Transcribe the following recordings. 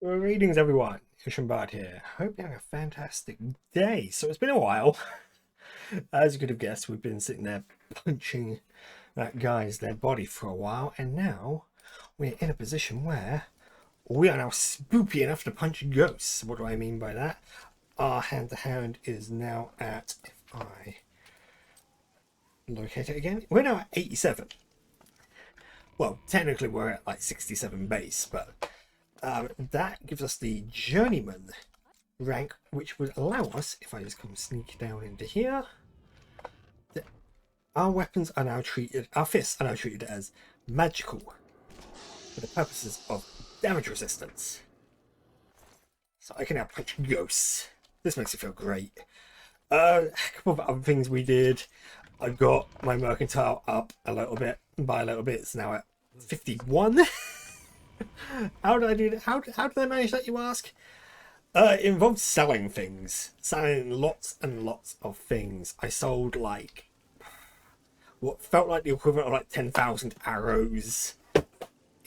Well, greetings everyone, Ishenbad here. Hope you're having a fantastic day. So it's been a while. As you could have guessed, we've been sitting there punching that guy's dead body for a while, and now we're in a position where we are now spoopy enough to punch ghosts. What do I mean by that? Our hand-to-hand is now at, if I locate it again, we're now at 87. Well, technically we're at like 67 base, but that gives us the journeyman rank, which would allow us, if I just come sneak down into here, our weapons are now treated, our fists are now treated as magical for the purposes of damage resistance. So I can now punch ghosts. This makes it feel great. A couple of other things we did. I got my mercantile up a little bit. By a little bit, it's now at 51. How did I do that? How did I manage that, you ask? It involved selling things. Selling lots and lots of things. I sold like what felt like the equivalent of like 10,000 arrows.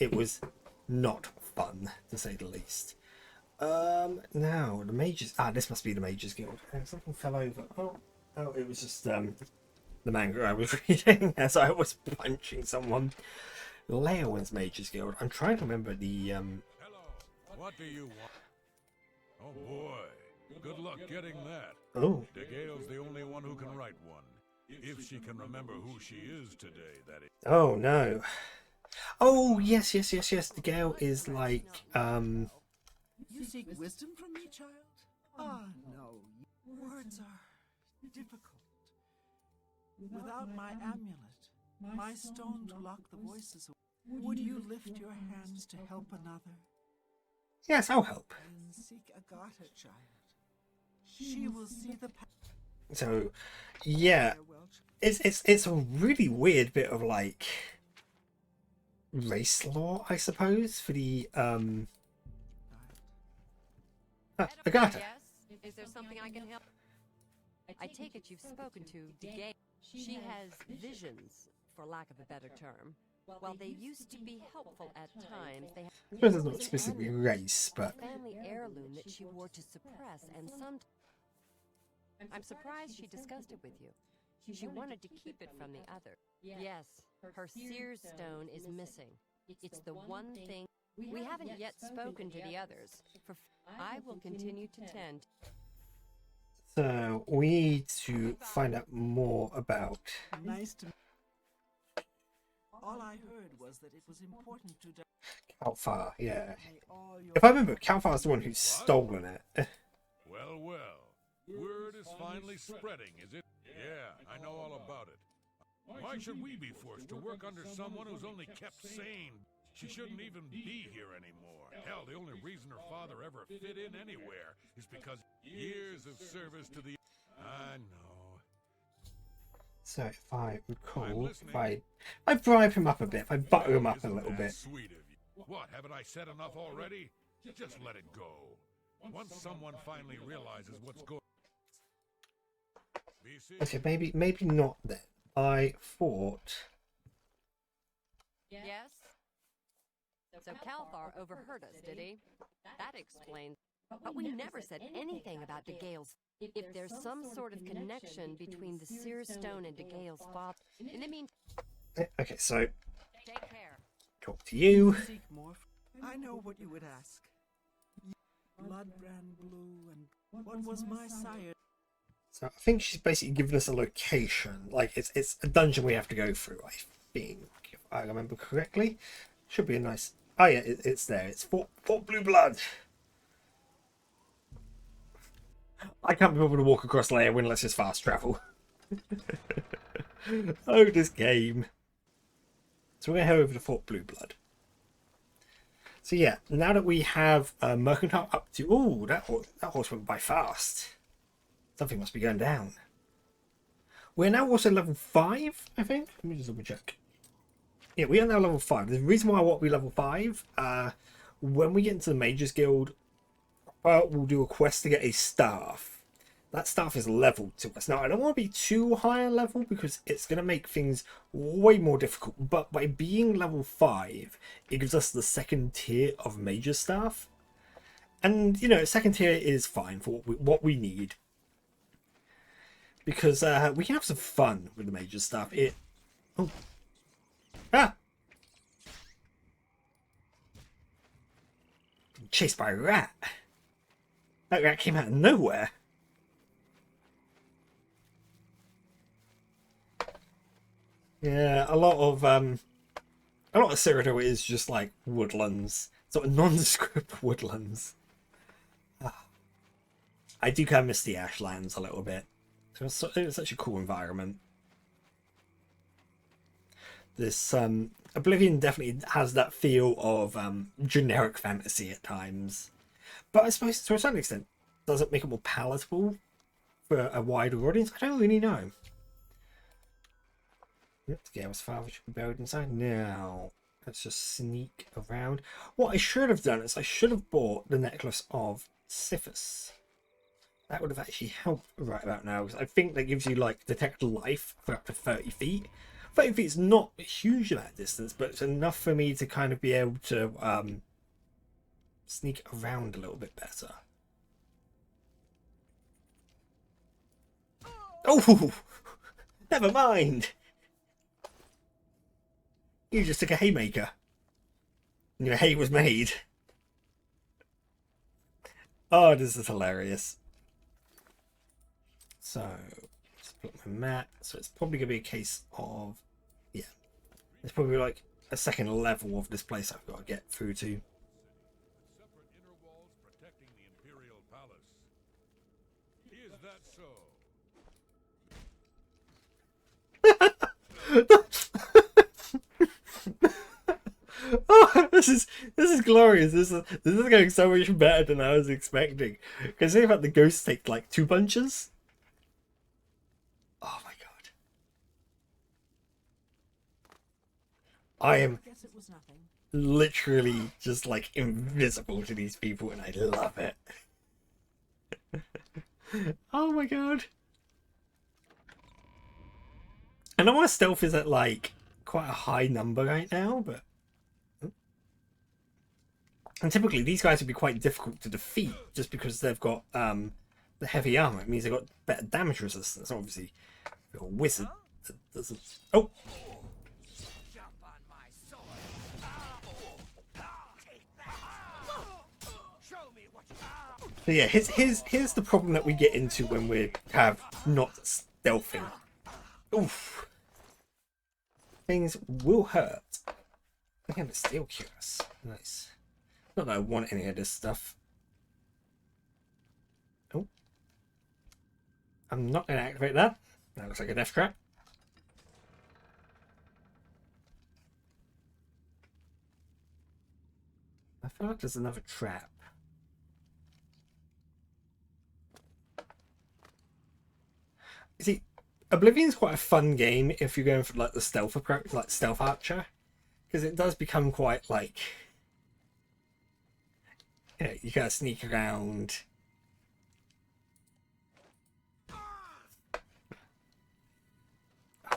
It was not fun, to say the least. Now the mages. This must be the Mages Guild. Something fell over. Oh, it was just the manga I was reading as I was punching someone. Leowin's Mages Guild. I'm trying to remember the Hello. What do you want? Oh boy. Good luck getting that. Oh. DeGale's the only one who can write one. If she can remember who she is today, that is. Oh no. Oh yes. The Gale is like You seek wisdom from me, child? Ah, no. Words are difficult. Without my amulet, my stone to lock the voices away, would you lift your hands to help another? yes, I'll help. Then seek Agatha, child. She will see the path. So yeah, it's a really weird bit of like race law, I suppose, for the Agatha. Yes? Is there something I can help? I take it you've spoken to DeGale. She has visions, for lack of a better term. While they used to be helpful at times, they I suppose it's not specifically race, but family heirloom that she wore to suppress, and some. I'm surprised she discussed it with you. She wanted to keep it from the other. Yes, her seer stone is missing. It's the one thing we haven't yet spoken to the others. For I will continue to tend. so we need to find out more about. Nice to. All I heard was that it was important to Kalfar, yeah. may all your. If I remember, Kalfar's the one who's stolen it. Well, well. Word is finally spreading, is it? Yeah, I know all about it. Why should we be forced to work under someone who's only kept sane? She shouldn't even be here anymore. Hell, the only reason her father ever fit in anywhere is because years of service to the... I know. So if I recall, if I bribe him up a bit, if I butter him up a Isn't little that bit. Sweet of you. What, haven't I said enough already? Just let it go. Once someone finally realizes what's going... Okay, maybe not then. I thought. Yes? So Kalfar overheard us, did he? That explains. But we never said anything about DeGale's. If there's some sort of connection between the seer stone and DeGale's father. In the meantime, Okay, so take care. talk to you. Seek more. I know what you would ask. Blood ran blue, and what was my sire? So I think she's basically given us a location. Like it's a dungeon we have to go through. I think, if I remember correctly, should be a nice. Oh yeah, it's there. It's Fort Blue Blood. I can't be able to walk across Leia unless it's fast travel. Oh, this game. So we're gonna head over to Fort Blue Blood. So yeah, now that we have mercantile up to, oh, that horse went by fast. Something must be going down. We're now also level 5, I think. Let me just double check. Yeah, we are now level 5. The reason why I want to be level 5, when we get into the Mages Guild, we'll do a quest to get a staff. That staff is leveled to us. Now, I don't want to be too high a level because it's going to make things way more difficult. But by being level 5, it gives us the second tier of Mage Staff. And, you know, second tier is fine for what we need. Because we can have some fun with the Mage Staff. Oh. Ah! Chased by a rat. That rat came out of nowhere. Yeah, a lot of Cyrodil is just like woodlands, sort of nondescript woodlands. I do kind of miss the Ashlands a little bit. It was such a cool environment. This Oblivion definitely has that feel of generic fantasy at times, but I suppose to a certain extent does it make it more palatable for a wider audience? I don't really know. Yep, the Gale's father should be buried inside. Now, let's just sneak around. What I should have done is I should have bought the necklace of Siphus. That would have actually helped right about now, because I think that gives you, like, detect life for up to 30 feet. 30 feet is not a huge amount of distance, but it's enough for me to kind of be able to sneak around a little bit better. Oh! Never mind! You just took a haymaker. And your hay was made. Oh, this is hilarious. So, let's put my mat. So it's probably going to be a case of... Yeah. It's probably like a second level of this place I've got to get through to. Separate inner walls protecting the Imperial Palace. Is that so? Oh, this is glorious. This is going so much better than I was expecting. Considering that the ghosts take like 2 punches. Oh my god. I am literally just like invisible to these people and I love it. Oh my god. And I want to stealth is at like quite a high number right now, but and typically these guys would be quite difficult to defeat just because they've got the heavy armor. It means they've got better damage resistance. Obviously, if you're a wizard that doesn't. Oh. So yeah, here's the problem that we get into when we have not stealthing. Oof. Things will hurt. I have a steel curious. Nice. Not that I want any of this stuff. Oh. I'm not going to activate that. That looks like a death trap. I feel like there's another trap. You see, Oblivion's quite a fun game if you're going for like the stealth approach, like stealth archer, because it does become quite like, you know, you gotta sneak around.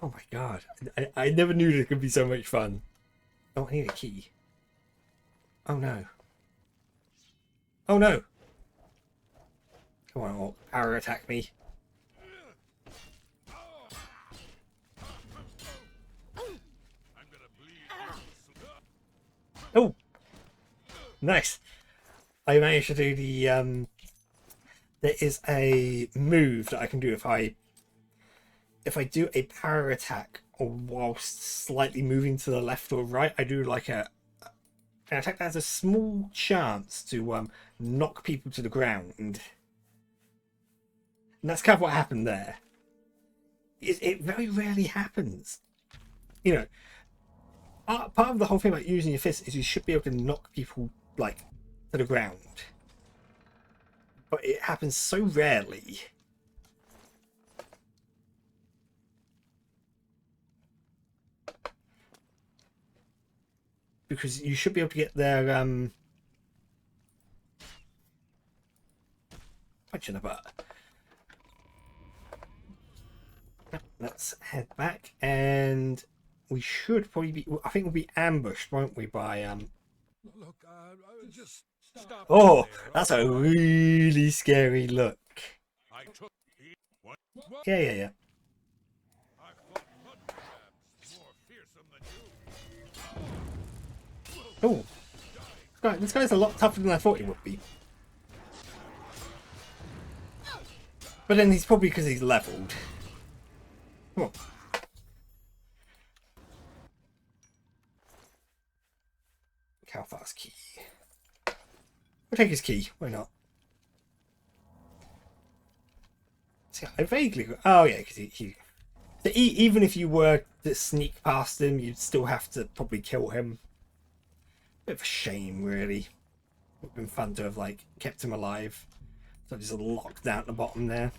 Oh my god, I never knew there could be so much fun. Oh, I need a key. Oh no. Oh no. Come on, Orc, power attack me. Oh, nice! I managed to do the. There is a move that I can do if I do a power attack or whilst slightly moving to the left or right. I do like an attack that has a small chance to knock people to the ground, and that's kind of what happened there. It very rarely happens, you know. Part of the whole thing about using your fist is you should be able to knock people like to the ground, but it happens so rarely. Because you should be able to get their punch in the butt. Let's head back and. We should probably be. I think we'll be ambushed, won't we? By Look, just Stop Oh, there. that's a really scary look. I took what? Yeah, yeah, yeah. I fought mud crabs more fearsome than you. Oh, right, this guy's a lot tougher than I thought he would be. But then he's probably because he's leveled. Oh. Calfar's key. We'll take his key. Why not? See, I vaguely. Oh yeah, because even if you were to sneak past him, you'd still have to probably kill him. Bit of a shame, really. It would have been fun to have like kept him alive. So just locked down at the bottom there.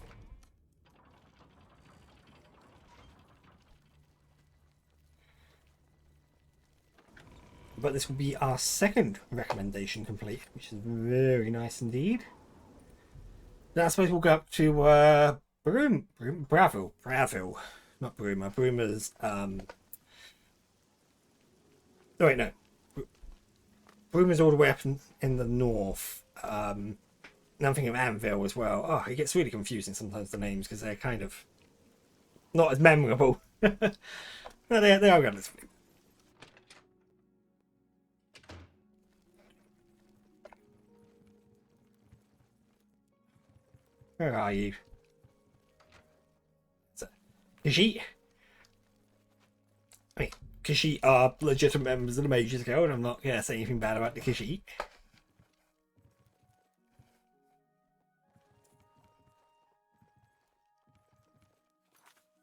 But this will be our second recommendation complete, which is very nice indeed. Then I suppose we'll go up to Bravil, not Bruma. Bruma's oh wait, no. Bruma's all the way up in the north. Now I'm thinking of Anvil as well. Oh, it gets really confusing sometimes, the names, because they're kind of not as memorable. No, they are relatively. Where are you? Khajiit? I mean, Khajiit are legitimate members of the Mages Guild. I'm not going to say anything bad about the Khajiit.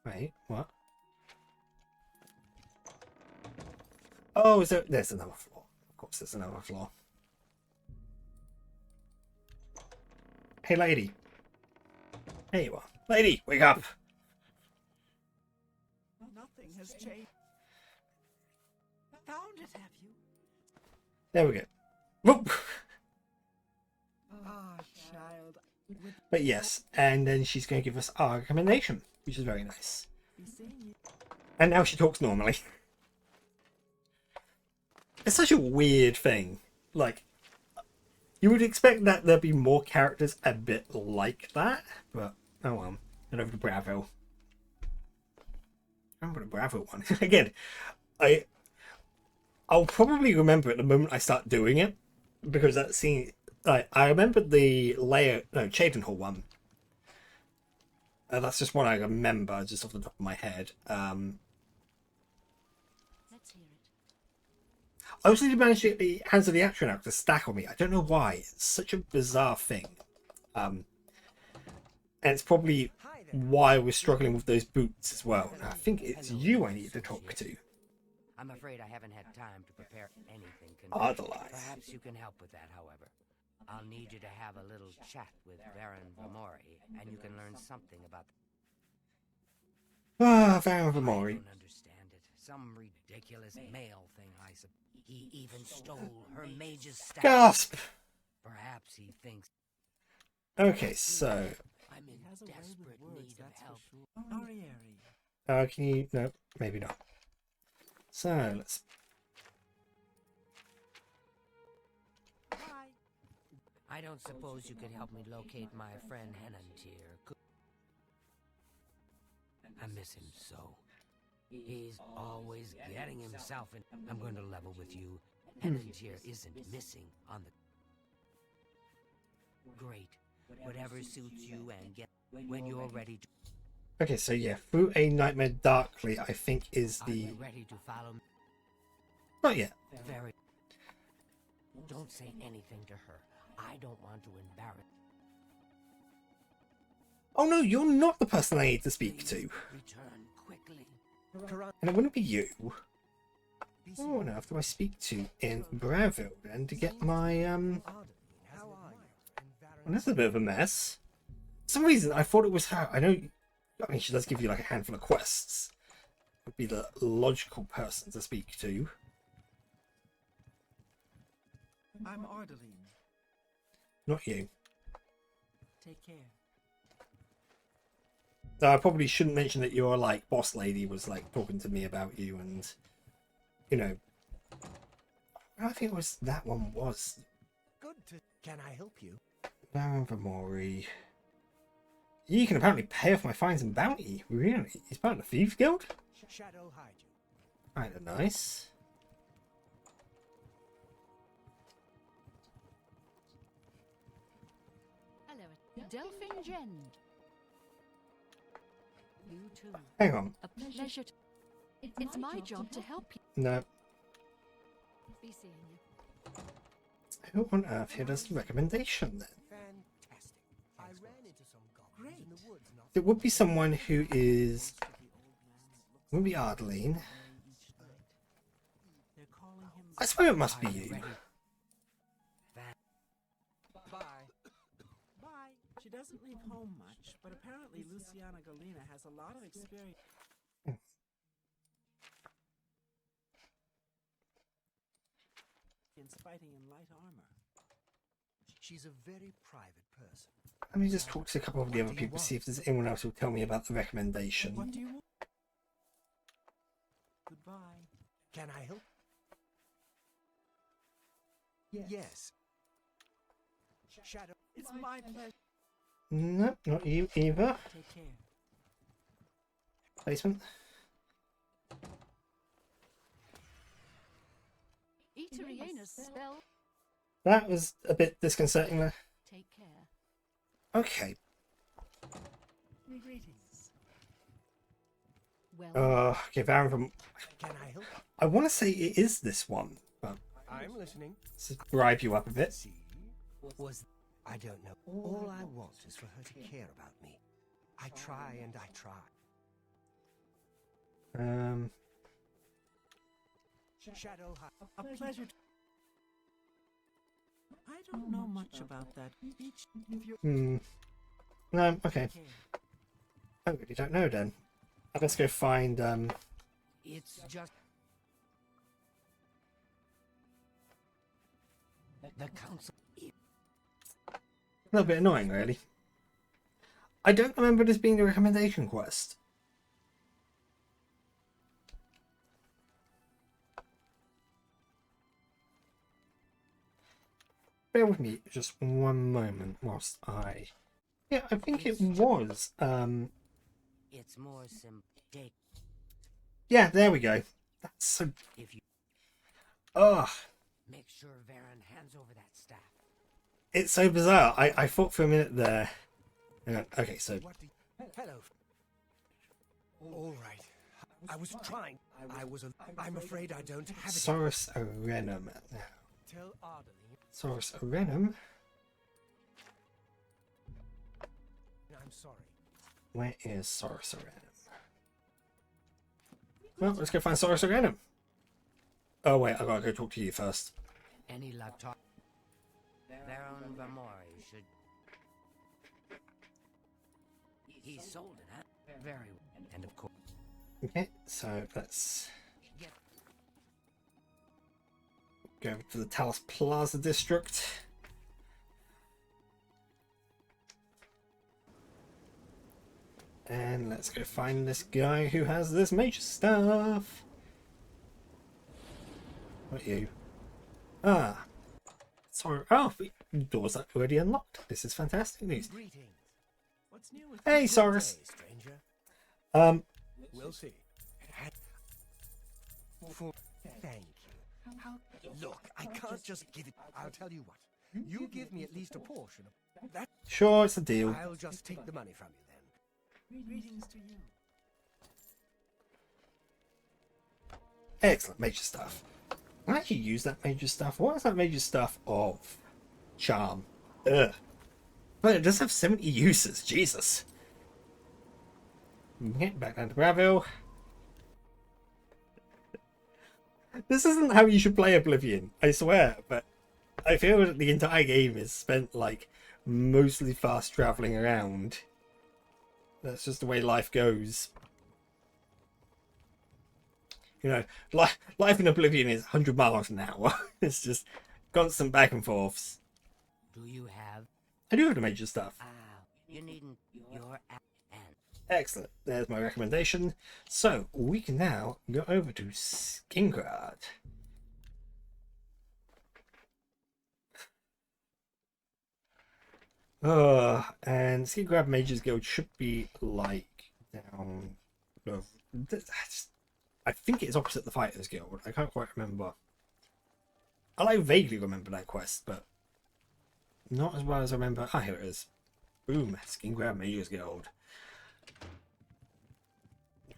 Wait, what? Oh, there's another floor. Of course, there's another floor. Hey, lady. There you are. Lady, wake up. Nothing has changed. Found it, have you? There we go. Whoop. Ah, child. But yes, and then she's going to give us our recommendation, which is very nice. And now she talks normally. It's such a weird thing. Like, you would expect that there'd be more characters a bit like that, but oh well. And over to Bravo. I remember the Bravo one. Again, I'll probably remember it the moment I start doing it, because that scene. I remember the Cheydinhall one. That's just one I remember just off the top of my head. Let's hear it. I also did manage to get the Hands of the Atronach to stack on me. I don't know why. It's such a bizarre thing. And it's probably why we're struggling with those boots as well. And I think it's you I need to talk to. I'm afraid I haven't had time to prepare anything. Arcane. Perhaps you can help with that, however. I'll need you to have a little chat with Baron Vamori, and you can learn something about Baron I Vamori. don't understand it. Some ridiculous male thing, I suppose. He even stole her mage's staff. Gasp! Perhaps he thinks Okay, so I'm in desperate need of help. Arieri. can you? No, maybe not. So let's. Hi. I don't suppose you could help me locate my friend Henantier. I miss him so. He's always getting himself in. I'm going to level with you. Henantier isn't missing on the. Great. Whatever suits you, and get when you're ready to. Okay, so yeah, Through a Nightmare Darkly, I think is Are the. you ready to follow me? Not yet. Very. Don't say anything to her. I don't want to embarrass. Oh no, you're not the person I need to speak to. Return quickly. And it wouldn't be you. Oh no, who do I speak to in Bravil then to get my Well, that's a bit of a mess. For some reason I thought it was her. I mean, she does give you like a handful of quests. Would be the logical person to speak to. I'm Ardeline. Not you. Take care. So I probably shouldn't mention that your like boss lady was like talking to me about you, and you know, I think it was that one was good to... Can I help you? Baron Vamori. You can apparently pay off my fines and bounty. Really? He's part of the Thieves Guild? Shadow hide you. Kinda nice. Hello, Delphine Jen. You too. Hang on. A pleasure. It's my job to help you. No. Be seeing you. Who on earth here does the recommendation then? Fantastic. I ran into some goblins in the woods. It would be someone who is... Would be Ardeline. They're calling him... I swear it must be you. Bye. Bye. She doesn't leave home much, but apparently Luciana Galena has a lot of experience in fighting in light armor. She's a very private person. Let me just talk to a couple of the other people, see if there's anyone else who will tell me about the recommendation. What do you want? Goodbye. Can I help? Yes. Shadow. It's my pleasure. No, not you either. Take care. Placement. Eteriana's spell. That was a bit disconcerting there. Take care. Okay. Greetings. Well, Okay, Baron from... Can I help? I want to say it is this one, but I'm listening. to bribe you up a bit. See? Was I don't know. All I want is for her to care about me. I try and I try. Shadow High. A pleasure. I don't know much about that. Each of your No, okay. I really don't know then. Let's go find, It's just... The council... a little bit annoying, really. I don't remember this being the recommendation quest. Bear with me just one moment whilst I... Yeah, I think it was. It's more simple. Yeah, there we go. That's so... If you Ugh. make sure Varen hands over that staff. It's so bizarre. I thought for a minute there. Hang on. Okay, so... What do you... Hello. All right. I was trying. I'm afraid I don't have it. Saurus Arenum. Tell Ardeline. Saurus Arenum? I'm sorry. Where is Saurus Arenum? Well, let's go find Saurus Arenum. Oh wait, I gotta go talk to you first. Any luck talk? Baron Vamori should... He sold it, huh? Very well. And of course... Okay, so let's go over to the Talos Plaza district. And let's go find this guy who has this Mage Staff. What are you? Ah. Sorry. Oh, the doors are already unlocked. This is fantastic news. Greetings. What's new with Hey, you Saurus. today, stranger? We'll see. Thank you. Look, I can't just give it. I'll tell you what. You give me at least a portion of that. Sure, it's a deal. I'll just take the money from you then. Greetings to you. Excellent, Major Stuff. I actually use that Major Stuff. What is that Major Stuff of? Charm. Ugh. But it does have 70 uses. Jesus. Okay, back down to Braville. This isn't how you should play Oblivion, I swear, but I feel that the entire game is spent, like, mostly fast travelling around. That's just the way life goes. You know, life in Oblivion is 100 miles an hour. It's just constant back and forths. Do you have... I do have the Major Stuff. You needn't... Your... Excellent. There's my recommendation. So, we can now go over to Skingrad. And Ski Grab Mage's Guild should be like down. I think it's opposite the Fighters Guild. I can't quite remember. I like vaguely remember that quest, but not as well as I remember. Ah, here it is. Boom, Skin Grab Mage's Guild.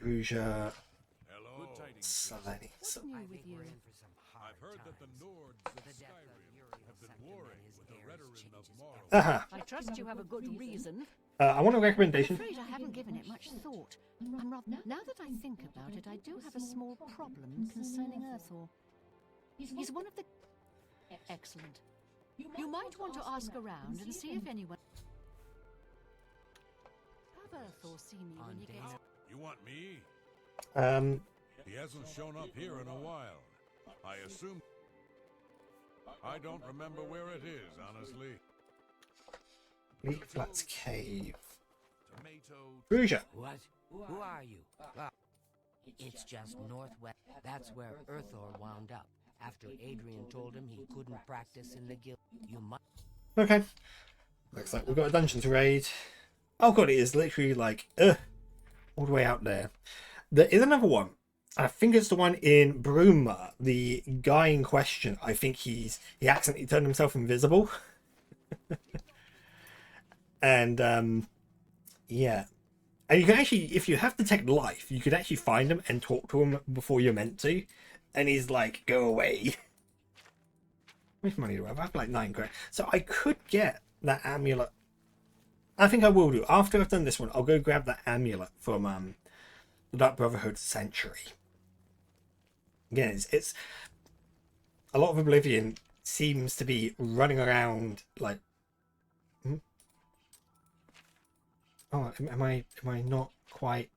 Ruja. Hello. Good tidings. Selene. What's new with you? I've heard that the Nords of Skyrim have been warring with the Redoran of Morrowind. Aha. I trust you have a good reason. I want a I'm recommendation. afraid I haven't given it much thought. Now that I think about it, I do have a small problem concerning Earthor. He's one of the... Excellent. You might want to ask around and see if anyone... Have Earthor see me when you get... You want me? He hasn't shown up here in a while. I assume... I don't remember where it is, honestly. Bleak Flats Cave. Tomato... Ruja. What? Who are you? It's just northwest. That's where Earthor wound up. After Adrian told him he couldn't practice in the guild. You might... Okay. Looks like we've got a dungeon to raid. Oh god, it is literally like, all the way out there. There is another one. I think it's the one in Bruma. The guy in question, I think he accidentally turned himself invisible. And, yeah. And you can actually, if you have Detect Life, you could actually find him and talk to him before you're meant to. And he's like, go away. How much money do I have? I have like 9 grand. So I could get that amulet. I think I will do. After I've done this one, I'll go grab that amulet from the Dark Brotherhood Sanctuary. Again, it's a lot of Oblivion seems to be running around like... Oh, am I not quite...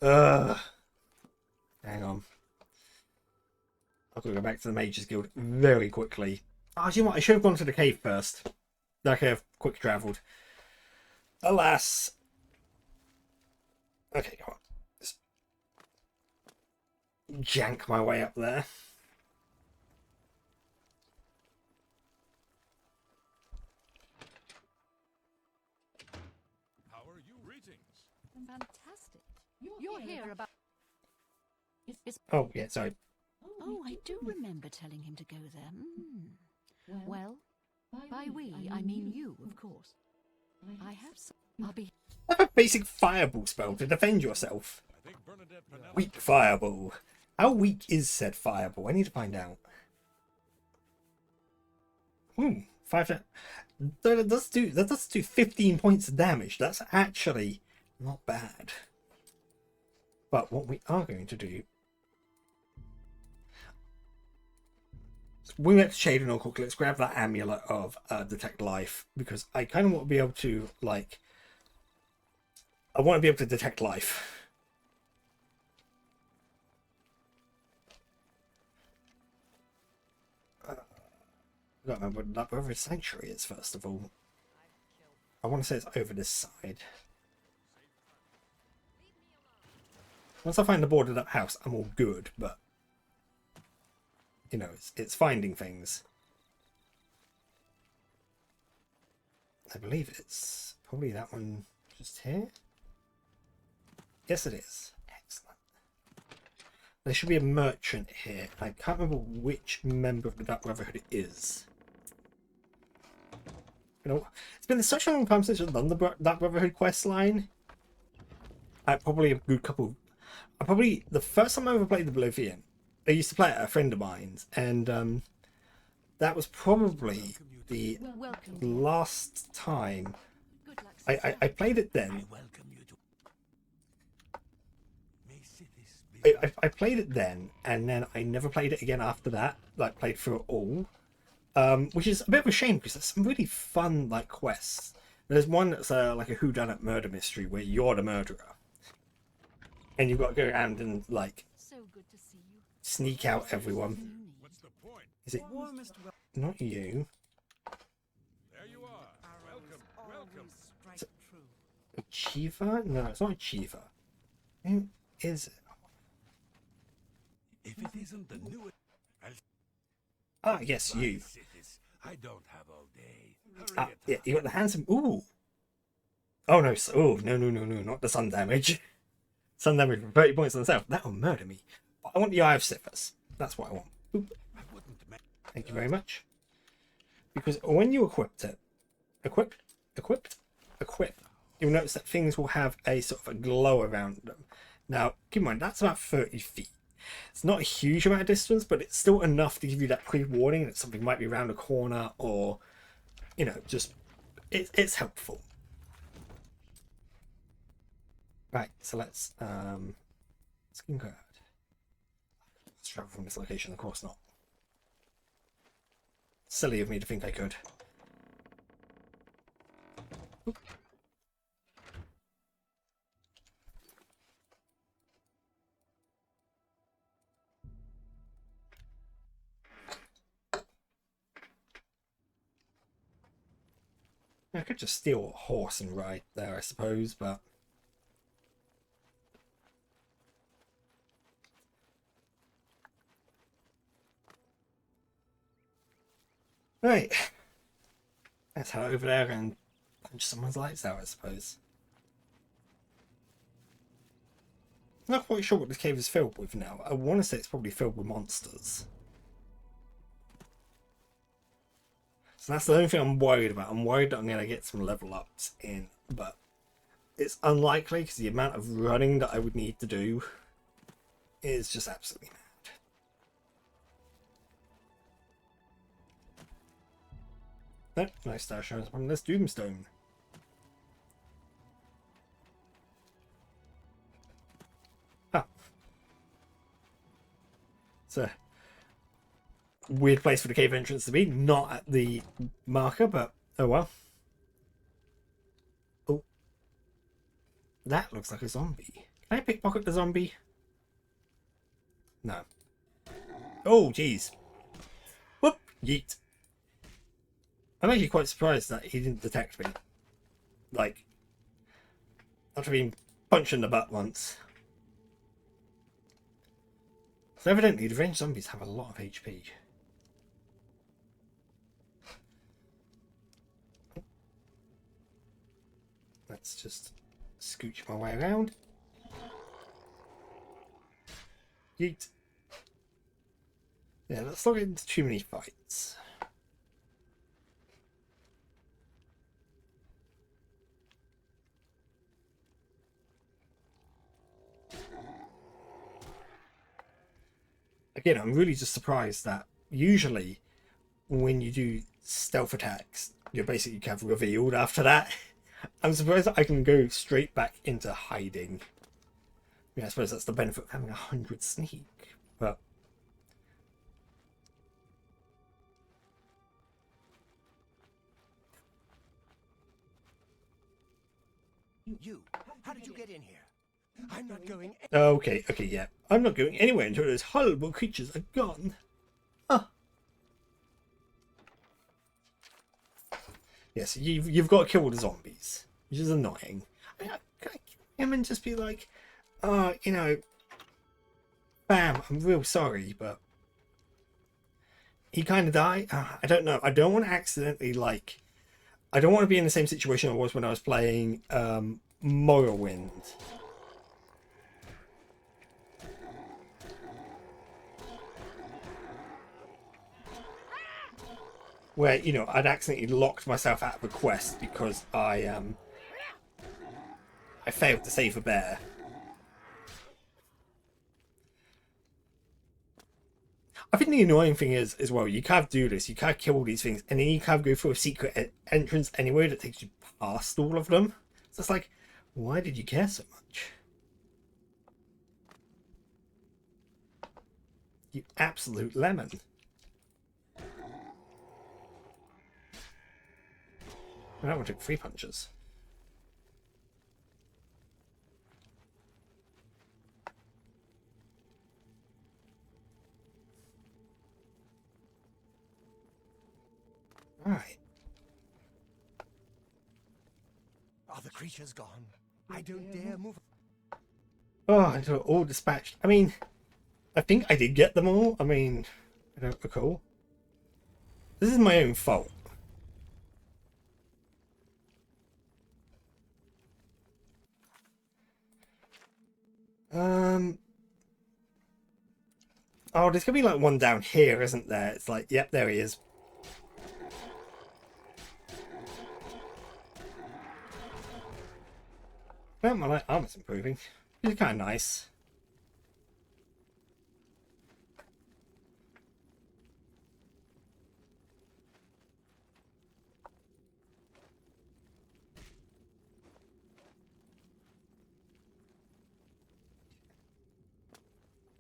Hang on. I'll go back to the Mage's Guild very quickly. Oh, do you know what? I should have gone to the cave first. I could have quick travelled. Alas. Okay, come on. Just jank my way up there. How are you? Greetings. Fantastic. You're here about... Oh, yeah, sorry. Oh, I do remember telling him to go there. Well, by we, I mean you, of course. I have some... I'll be... Have a basic fireball spell to defend yourself. I think Bernadette Penelope... Weak fireball. How weak is said fireball? I need to find out. 5... That does do 15 points of damage. That's actually not bad. But what we are going to do... We went to Shade and Orc. Let's grab that amulet of Detect Life, because I kind of want to be able to, like... I want to be able to detect life. I don't remember what that Brotherhood Sanctuary is, first of all. I want to say it's over this side. Once I find the boarded up house, I'm all good, but... You know, it's finding things. I believe it's probably that one just here. Yes, it is. Excellent. There should be a merchant here. I can't remember which member of the Dark Brotherhood it is. You know, it's been such a long time since I've done the Dark Brotherhood quest line. Probably a good couple. Probably the first time I ever played Oblivion, I used to play it at a friend of mine's, and that was probably the last time I played it then. I played it then, and then I never played it again after that. Like, played through it all, which is a bit of a shame because there's some really fun like quests. There's one that's like a whodunit murder mystery where you're the murderer, and you've got to go around and like sneak out everyone. What's the point? Is it not you? There you are. Welcome. Is it Achiever? No, it's not Achiever. Who is it? If it isn't the new... Ah, yes, you. I don't have all day. Ah, Hurry it yeah, up. you got the handsome. Ooh. Oh no! Oh no! No! No! No! Not the sun damage. Sun damage for 30 points on itself. That will murder me. But I want the Eye of Sithis. That's what I want. Oop. I wouldn't Thank you very much. Because when you equip, you'll notice that things will have a sort of a glow around them. Now, keep in mind, that's about 30 feet. It's not a huge amount of distance, but it's still enough to give you that pre-warning that something might be around a corner, or, you know, just, it's helpful. Right, so let's, skin card. Let's travel from this location, of course not. Silly of me to think I could. Oop. I could just steal a horse and ride there, I suppose, but... Right. Let's head over there and punch someone's lights out, I suppose. I'm not quite sure what this cave is filled with now. I want to say it's probably filled with monsters. So that's the only thing I'm worried about. I'm worried that I'm going to get some level ups in, but it's unlikely because the amount of running that I would need to do is just absolutely mad. Nope, nice star shows from this Doomstone. Ah. It's a weird place for the cave entrance to be, not at the marker, but oh well. Oh, that looks like a zombie. Can I pickpocket the zombie? No. Oh, jeez. Whoop, yeet. I'm actually quite surprised that he didn't detect me. Like, after being punched in the butt once. So evidently the ranged zombies have a lot of HP. Let's just scooch my way around. Yeet. Yeah, let's not get into too many fights. Again, I'm really just surprised that usually when you do stealth attacks, you're basically kind of revealed after that. I'm surprised that I can go straight back into hiding. I mean, I suppose that's the benefit of having 100 sneak, but... You, how did you get in here? I'm not going. Okay, yeah. I'm not going anywhere until those horrible creatures are gone. Huh. Yes, you've got to kill the zombies, which is annoying. I mean, can I kill him and just be like, you know, bam, I'm real sorry, but he kind of died. I don't know. I don't want to accidentally, like, I don't want to be in the same situation I was when I was playing Morrowind. Where, you know, I'd accidentally locked myself out of a quest because I failed to save a bear. I think the annoying thing is, as well, you can't do this, you can't kill all these things, and then you can't go through a secret entrance anyway that takes you past all of them. So it's like, why did you care so much? You absolute lemon. I don't want to take 3 punches. Alright. Are the creatures gone? I don't dare move. Oh, until all dispatched. I mean, I think I did get them all. I mean, I don't recall. This is my own fault. Oh, there's gonna be like one down here, isn't there? It's like, yep, there he is. Well, my light armor's improving. It's kind of nice.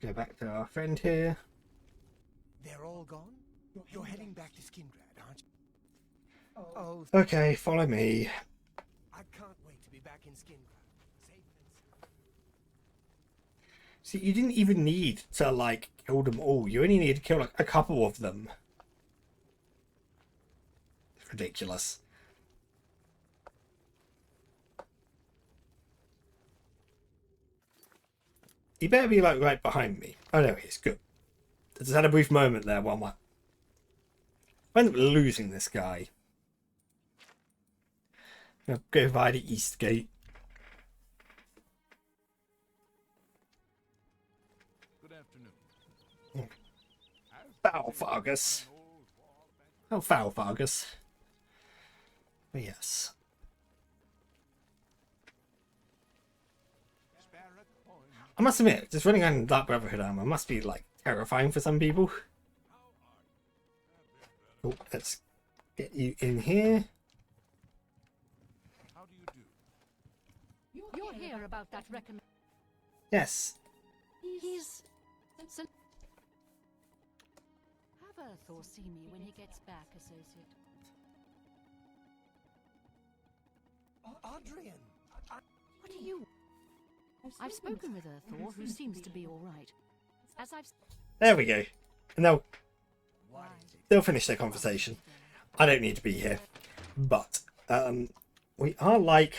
Go back to our friend here. They're all gone? You're heading back to Skingrad, aren't you? Oh, Okay, follow me. I can't wait to be back in Skingrad. Safe and sound. See, you didn't even need to, like, kill them all. You only need to kill, like, a couple of them. It's ridiculous. He better be, like, right behind me. Oh, no, he's good. I just had a brief moment there while I ended up losing this guy. I'll go via the east gate. Good afternoon. Foul Fargus. Oh, foul Fargus. But yes. I must admit, just running on Dark Brotherhood armor must be, like, terrifying for some people. Oh, let's get you in here. How do you do? You're here about that recommend. Yes. He's... Have Earthor see me when he gets back, Associate. Adrian! What are you... I've spoken with Earthor, who seems to be all right. As I've... There we go. And they'll Why is it? they'll finish their conversation. I don't need to be here. But we are like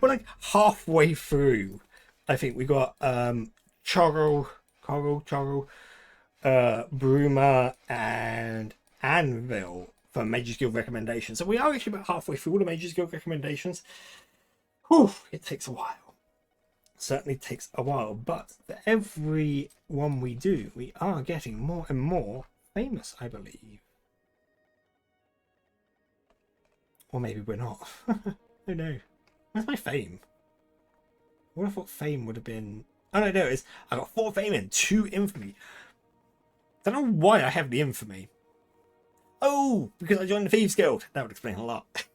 we're like halfway through. I think we got Coral, Bruma and Anvil for Mage's Guild recommendations. So we are actually about halfway through all the Mage's Guild recommendations. Whew, it takes a while. Certainly takes a while, but for every one we do, we are getting more and more famous, I believe. Or maybe we're not. Oh no. Where's my fame? I would have thought fame would have been... Oh no, no, it's... I got 4 fame and 2 infamy. Don't know why I have the infamy. Oh, because I joined the Thieves Guild. That would explain a lot.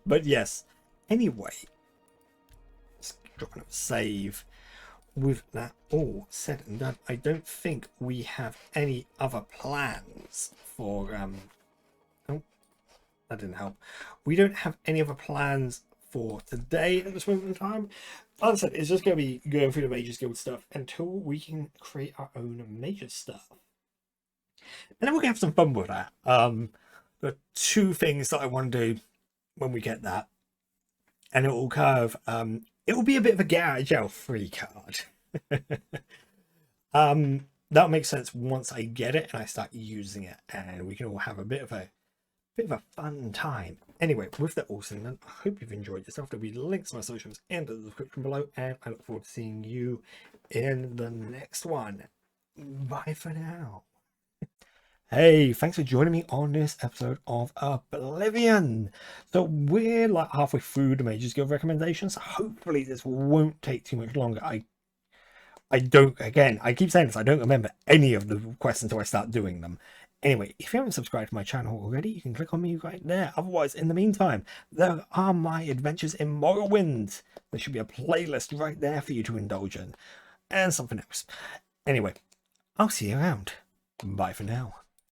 But yes. Anyway. Drop another save. With that all said and done, I don't think we have any other plans for oh, that didn't help. We don't have any other plans for today at this moment in time. As I said, it's just going to be going through the Mage's Guild stuff until we can create our own Mage stuff. And then we're going to have some fun with that. There are 2 things that I want to do when we get that. And it will kind of it will be a bit of a get out of jail free card. That'll make sense once I get it and I start using it, and we can all have a bit of a fun time. Anyway, with that all said, I hope you've enjoyed yourself. There'll be links to my socials in the description below, and I look forward to seeing you in the next one. Bye for now. Hey, thanks for joining me on this episode of Oblivion. So we're like halfway through the Mage's Guild recommendations. Hopefully this won't take too much longer. I don't, again, I keep saying this, I don't remember any of the requests until I start doing them. Anyway, if you haven't subscribed to my channel already, you can click on me right there. Otherwise, in the meantime, there are my adventures in Morrowind. There should be a playlist right there for you to indulge in. And something else. Anyway, I'll see you around. Bye for now.